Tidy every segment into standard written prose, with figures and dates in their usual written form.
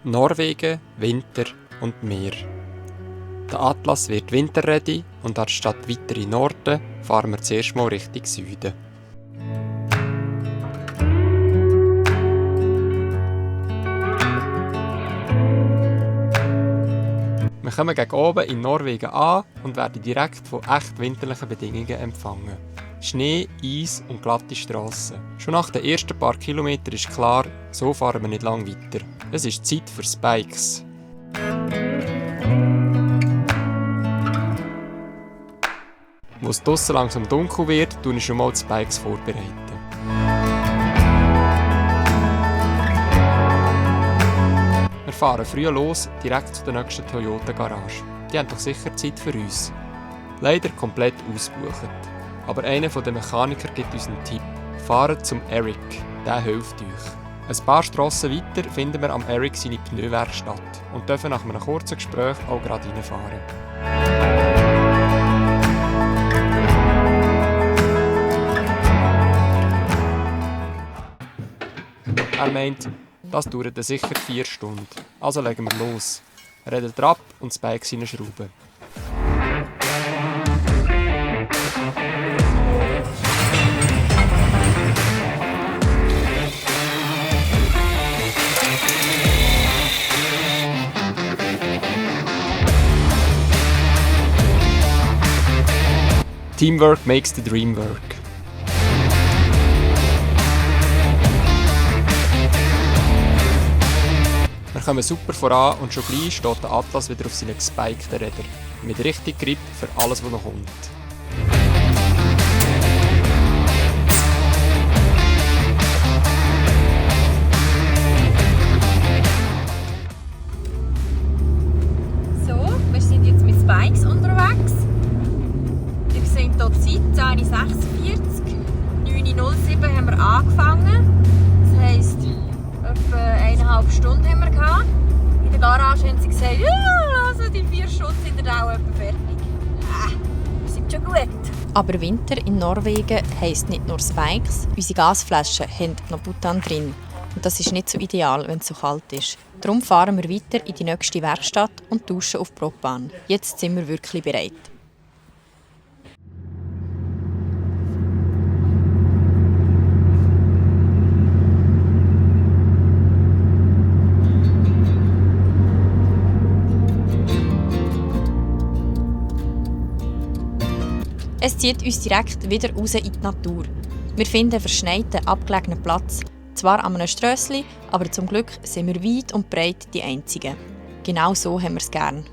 Norwegen, Winter und Meer. Der Atlas wird winterready und anstatt weiter in Norden fahren wir zuerst mal Richtung Süden. Wir kommen gegen oben in Norwegen an und werden direkt von echt winterlichen Bedingungen empfangen. Schnee, Eis und glatte Strassen. Schon nach den ersten paar Kilometern ist klar, so fahren wir nicht lang weiter. Es ist Zeit für Spikes. Wo es draussen langsam dunkel wird, tue ich schon mal die Spikes vorbereiten. Wir fahren früh los, direkt zu der nächsten Toyota-Garage. Die haben doch sicher Zeit für uns. Leider komplett ausgebucht. Aber einer der Mechaniker gibt uns einen Tipp. Fahrt zum Eric, der hilft euch. Ein paar Strassen weiter finden wir am Eric seine Pneuwerkstatt und dürfen nach einem kurzen Gespräch auch gerade reinfahren. Er meint, das dauert sicher 4 Stunden. Also legen wir los. Redet ab und Spikes hineinschrauben. Teamwork makes the dream work. Wir kommen super voran und schon gleich steht der Atlas wieder auf seinen gespikten Rädern. Mit richtig Grip für alles, was noch kommt. So, wir sind jetzt mit Spikes unterwegs. Wir sehen hier die Zeit, 10:46 9:07 haben wir angefangen. Das heisst, etwa 1,5 Stunden haben wir gehabt. In der Garage haben sie gesagt, ja, also die 4 Stunden sind dann auch etwa fertig. Wir sind schon gut. Aber Winter in Norwegen heisst nicht nur Spikes. Unsere Gasflaschen haben noch Butan drin. Und das ist nicht so ideal, wenn es so kalt ist. Darum fahren wir weiter in die nächste Werkstatt und tauschen auf Propan. Jetzt sind wir wirklich bereit. Es zieht uns direkt wieder raus in die Natur. Wir finden einen verschneiten, abgelegenen Platz. Zwar an einem Strössli, aber zum Glück sind wir weit und breit die Einzigen. Genau so haben wir es gern.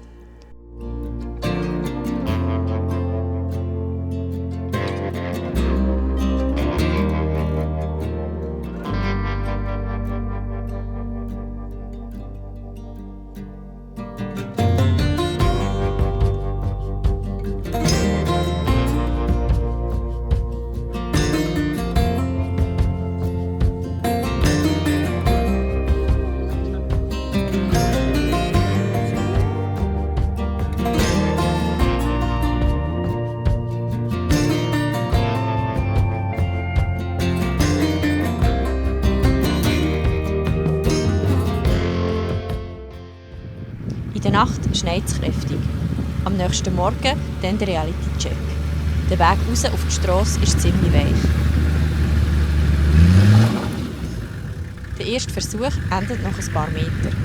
In der Nacht schneit es kräftig. Am nächsten Morgen dann der Reality-Check. Der Weg raus auf die Strasse ist ziemlich weich. Der erste Versuch endet nach ein paar Metern.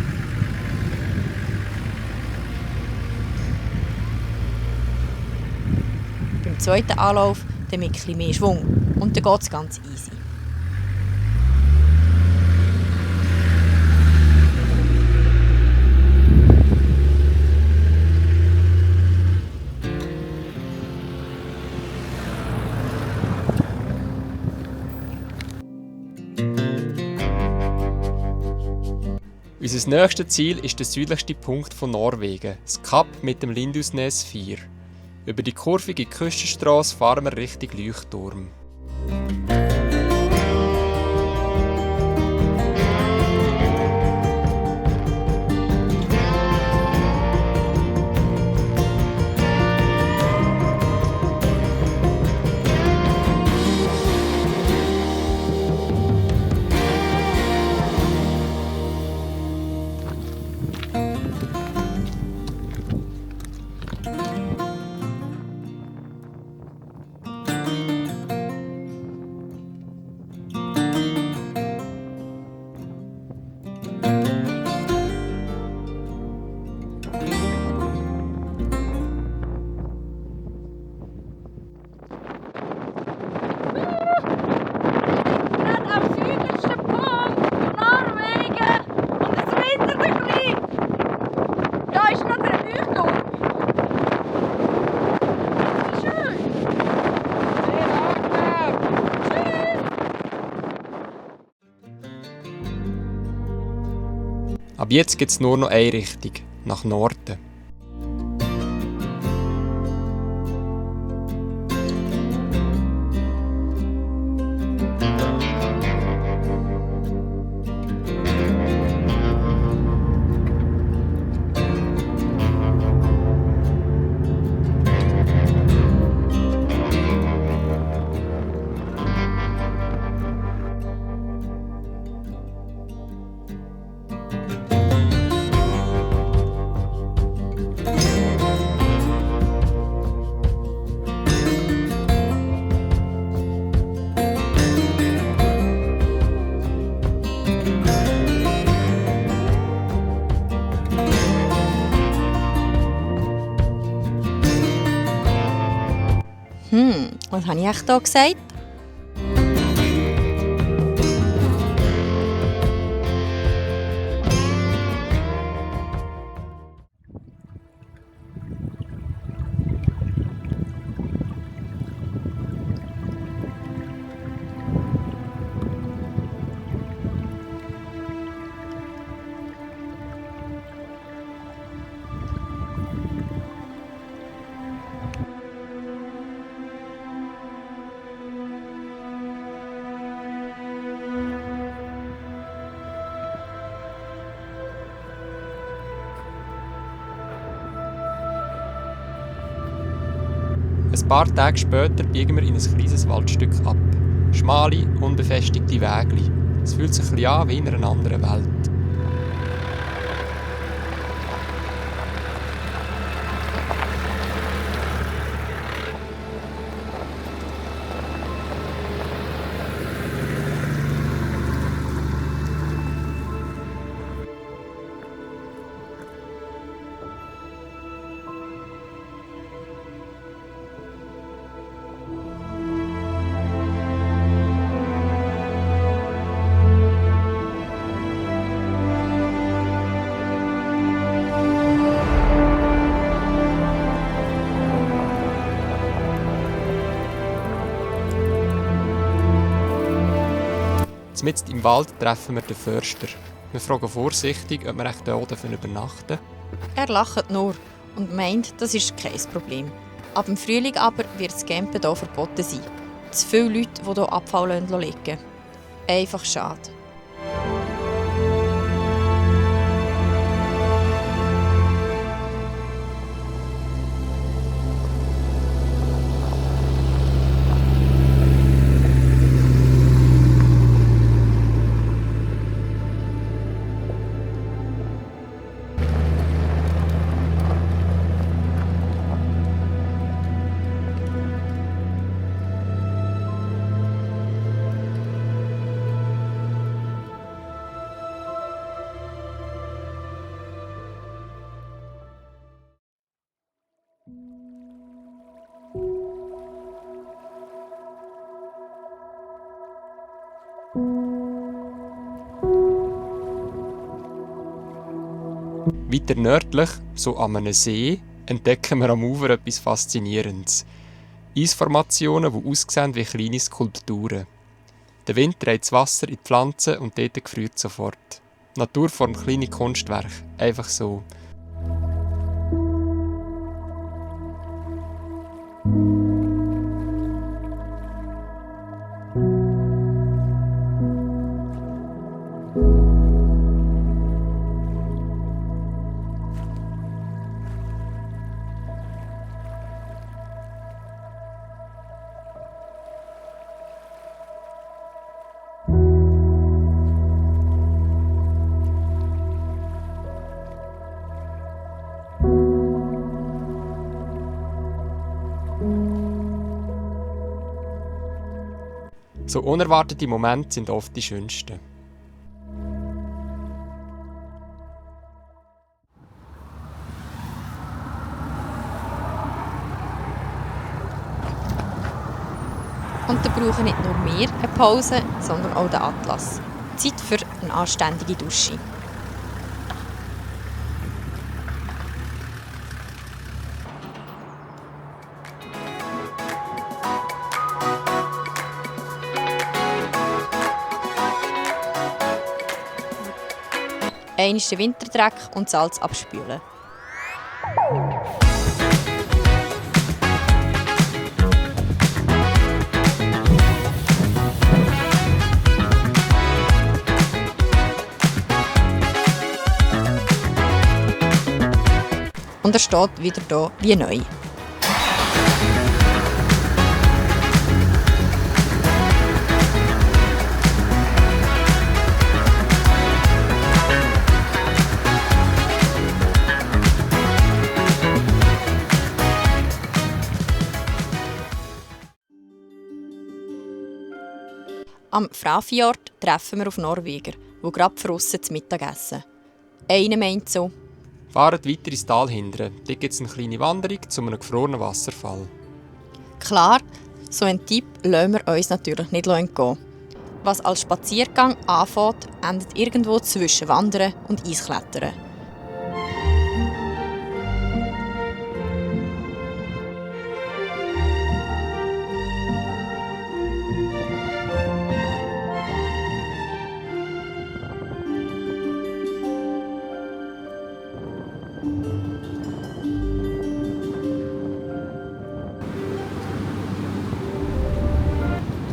Beim zweiten Anlauf dann mit etwas mehr Schwung und dann geht es ganz easy. Unser nächstes Ziel ist der südlichste Punkt von Norwegen, das Kap mit dem Lindusnes 4. Über die kurvige Küstenstrasse fahren wir Richtung Leuchtturm. Ab jetzt gibt es nur noch eine Richtung, nach Norden. Was habe ich echt hier gesagt? Ein paar Tage später biegen wir in ein kleines Waldstück ab. Schmale, unbefestigte Wege. Es fühlt sich ein bisschen an wie in einer anderen Welt. Mitten im Wald treffen wir den Förster. Wir fragen vorsichtig, ob wir echt hier übernachten dürfen. Er lacht nur und meint, das ist kein Problem. Ab dem Frühling aber wird das Campen hier verboten sein. Zu viele Leute, die hier Abfall liegen. Einfach schade. Weiter nördlich, so an einem See, entdecken wir am Ufer etwas Faszinierendes. Eisformationen, die aussehen wie kleine Skulpturen. Der Wind trägt das Wasser in die Pflanzen und dort gefriert es sofort. Die Natur formt kleine Kunstwerke, einfach so. So unerwartete Momente sind oft die schönsten. Und da brauchen nicht nur wir eine Pause, sondern auch der Atlas. Zeit für eine anständige Dusche. einmal den Winterdreck und Salz abspülen. Und er steht wieder hier wie neu. Am Frafjord treffen wir auf Norweger, die gerade draussen zu Mittag essen. Einer meint so: Fahrt weiter ins Tal hindern. Dort gibt es eine kleine Wanderung zu einem gefrorenen Wasserfall. Klar, so einen Tipp lassen wir uns natürlich nicht entgehen. Was als Spaziergang anfängt, endet irgendwo zwischen Wandern und Eisklettern.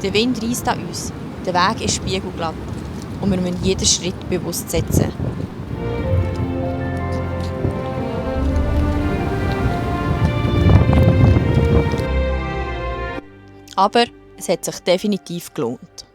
Der Wind reisst an uns, der Weg ist spiegelglatt und wir müssen jeden Schritt bewusst setzen. Aber es hat sich definitiv gelohnt.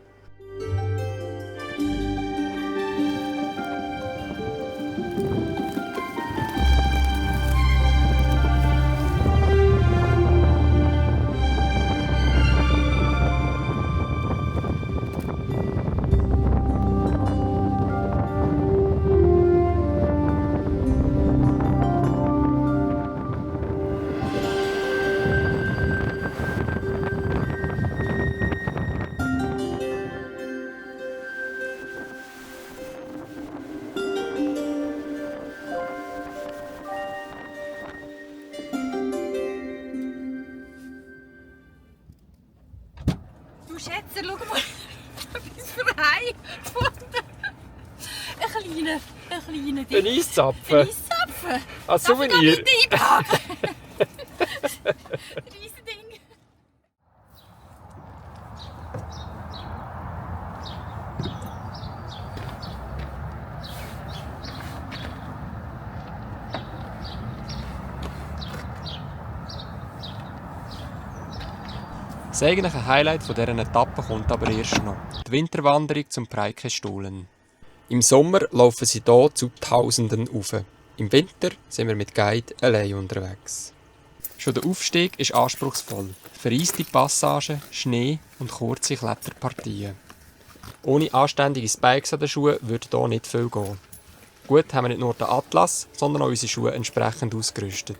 Schätzer, schau mal, etwas für Hai gefunden. Ein kleiner Ding. Ein Eiszapfen? Ein Eiszapfen. Als Souvenir? Darf ich noch mit einpacken? Riesending. Das eigentliche Highlight dieser Etappe kommt aber erst noch. Die Winterwanderung zum Preikestuhlen. Im Sommer laufen sie hier zu Tausenden auf. Im Winter sind wir mit Guide allein unterwegs. Schon der Aufstieg ist anspruchsvoll. Vereiste Passagen, Schnee und kurze Kletterpartien. Ohne anständige Spikes an den Schuhen würde hier nicht viel gehen. Gut haben wir nicht nur den Atlas, sondern auch unsere Schuhe entsprechend ausgerüstet.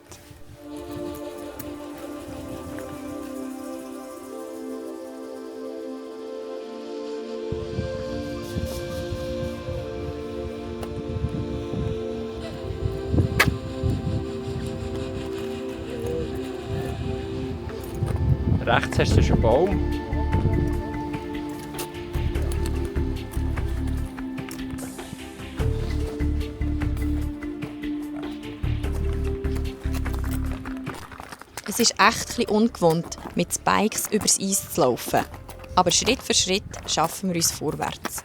Rechts hast du einen Baum. Es ist echt ein bisschen ungewohnt, mit Spikes übers Eis zu laufen. Aber Schritt für Schritt schaffen wir uns vorwärts.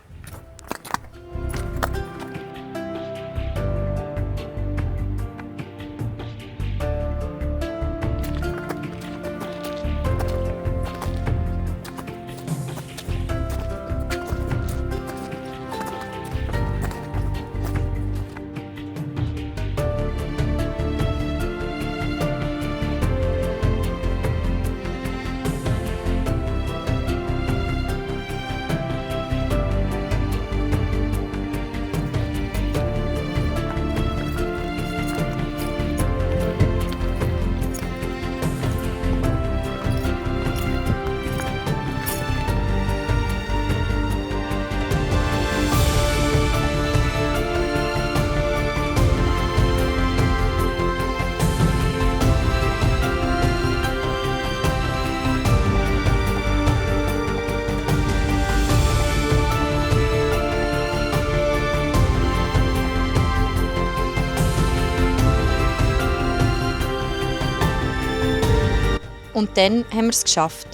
Und dann haben wir es geschafft.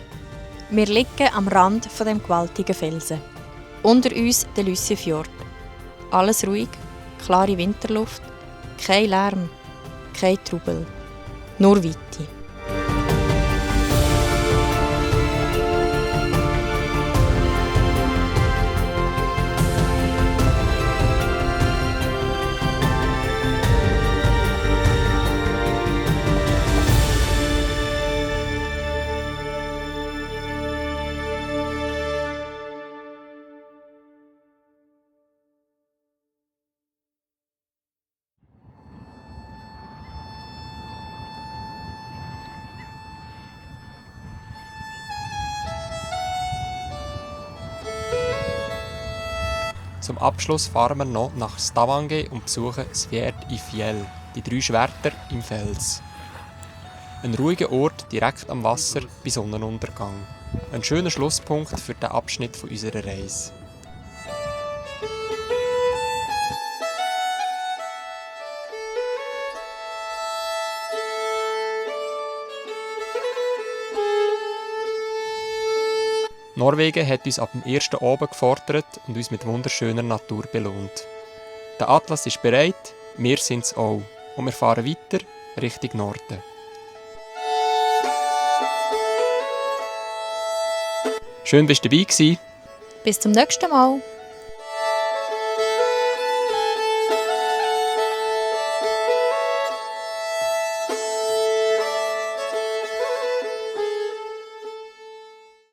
Wir liegen am Rand von dem gewaltigen Felsen. Unter uns der Lyssefjord. Alles ruhig, klare Winterluft, kein Lärm, kein Trubel, nur Weite. Zum Abschluss fahren wir noch nach Stavanger und besuchen Sverd i Fjell, die 3 Schwerter im Fels. Ein ruhiger Ort direkt am Wasser bei Sonnenuntergang. Ein schöner Schlusspunkt für den Abschnitt von unserer Reise. Norwegen hat uns ab dem ersten Abend gefordert und uns mit wunderschöner Natur belohnt. Der Atlas ist bereit, wir sind es auch. Und wir fahren weiter Richtung Norden. Schön, dass du dabei warst. Bis zum nächsten Mal.